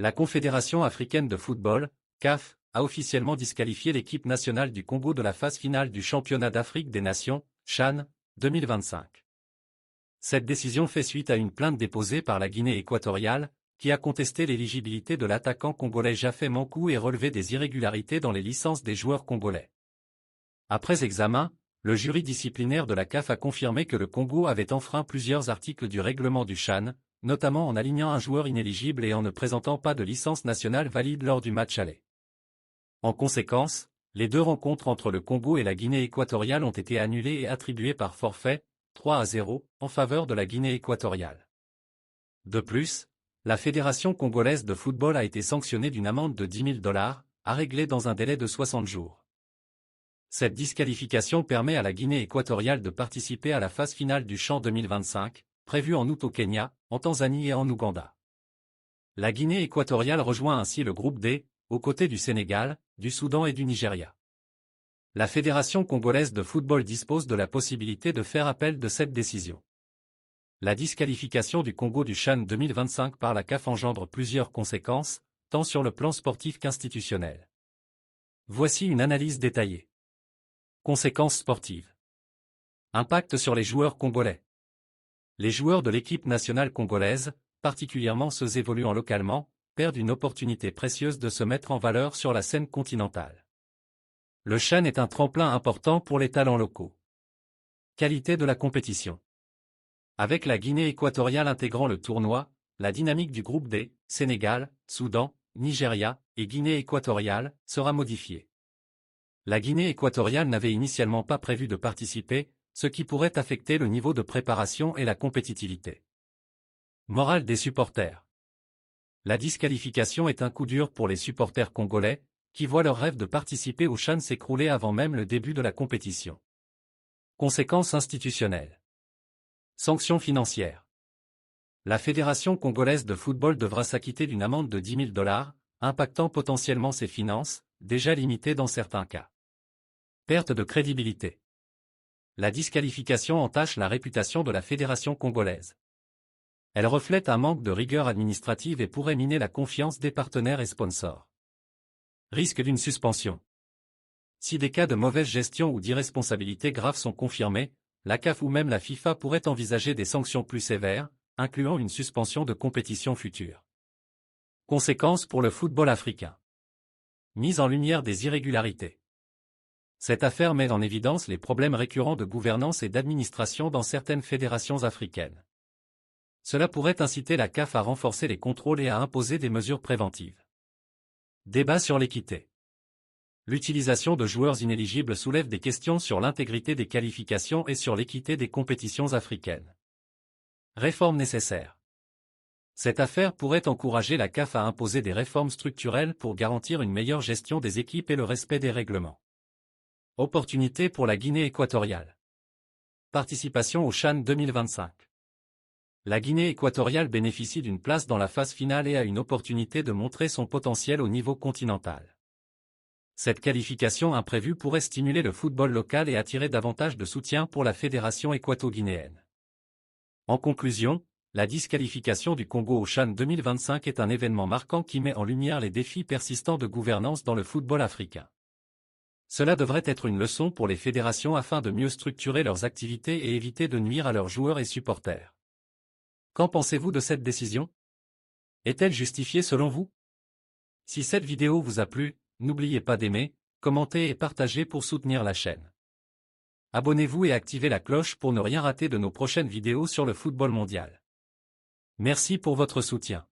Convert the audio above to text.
La Confédération africaine de football, CAF, a officiellement disqualifié l'équipe nationale du Congo de la phase finale du Championnat d'Afrique des Nations, CHAN, 2025. Cette décision fait suite à une plainte déposée par la Guinée équatoriale, qui a contesté l'éligibilité de l'attaquant congolais Jaffé Mankou et relevé des irrégularités dans les licences des joueurs congolais. Après examen, le jury disciplinaire de la CAF a confirmé que le Congo avait enfreint plusieurs articles du règlement du CHAN, notamment en alignant un joueur inéligible et en ne présentant pas de licence nationale valide lors du match aller. En conséquence, les deux rencontres entre le Congo et la Guinée équatoriale ont été annulées et attribuées par forfait, 3-0, en faveur de la Guinée équatoriale. De plus, la Fédération congolaise de football a été sanctionnée d'une amende de $10 000, à régler dans un délai de 60 jours. Cette disqualification permet à la Guinée équatoriale de participer à la phase finale du CHAN 2025, prévue en août au Kenya, en Tanzanie et en Ouganda. La Guinée équatoriale rejoint ainsi le groupe D, aux côtés du Sénégal, du Soudan et du Nigeria. La Fédération congolaise de football dispose de la possibilité de faire appel de cette décision. La disqualification du Congo du CHAN 2025 par la CAF engendre plusieurs conséquences, tant sur le plan sportif qu'institutionnel. Voici une analyse détaillée. Conséquences sportives. Impact sur les joueurs congolais. Les joueurs de l'équipe nationale congolaise, particulièrement ceux évoluant localement, perdent une opportunité précieuse de se mettre en valeur sur la scène continentale. Le CHAN est un tremplin important pour les talents locaux. Qualité de la compétition. Avec la Guinée équatoriale intégrant le tournoi, la dynamique du groupe D, Sénégal, Soudan, Nigeria et Guinée équatoriale, sera modifiée. La Guinée équatoriale n'avait initialement pas prévu de participer, ce qui pourrait affecter le niveau de préparation et la compétitivité. Morale des supporters. La disqualification est un coup dur pour les supporters congolais, qui voient leur rêve de participer au CHAN s'écrouler avant même le début de la compétition. Conséquences institutionnelles. Sanctions financières. La Fédération congolaise de football devra s'acquitter d'une amende de $10 000, impactant potentiellement ses finances, déjà limitées dans certains cas. Perte de crédibilité. La disqualification entache la réputation de la Fédération congolaise. Elle reflète un manque de rigueur administrative et pourrait miner la confiance des partenaires et sponsors. Risque d'une suspension. Si des cas de mauvaise gestion ou d'irresponsabilité grave sont confirmés, la CAF ou même la FIFA pourrait envisager des sanctions plus sévères, incluant une suspension de compétition future. Conséquences pour le football africain. Mise en lumière des irrégularités. Cette affaire met en évidence les problèmes récurrents de gouvernance et d'administration dans certaines fédérations africaines. Cela pourrait inciter la CAF à renforcer les contrôles et à imposer des mesures préventives. Débat sur l'équité. L'utilisation de joueurs inéligibles soulève des questions sur l'intégrité des qualifications et sur l'équité des compétitions africaines. Réforme nécessaire. Cette affaire pourrait encourager la CAF à imposer des réformes structurelles pour garantir une meilleure gestion des équipes et le respect des règlements. Opportunité pour la Guinée équatoriale. Participation au CHAN 2025. La Guinée équatoriale bénéficie d'une place dans la phase finale et a une opportunité de montrer son potentiel au niveau continental. Cette qualification imprévue pourrait stimuler le football local et attirer davantage de soutien pour la fédération équato-guinéenne. En conclusion, la disqualification du Congo au CHAN 2025 est un événement marquant qui met en lumière les défis persistants de gouvernance dans le football africain. Cela devrait être une leçon pour les fédérations afin de mieux structurer leurs activités et éviter de nuire à leurs joueurs et supporters. Qu'en pensez-vous de cette décision? Est-elle justifiée selon vous? Si cette vidéo vous a plu, n'oubliez pas d'aimer, commenter et partager pour soutenir la chaîne. Abonnez-vous et activez la cloche pour ne rien rater de nos prochaines vidéos sur le football mondial. Merci pour votre soutien.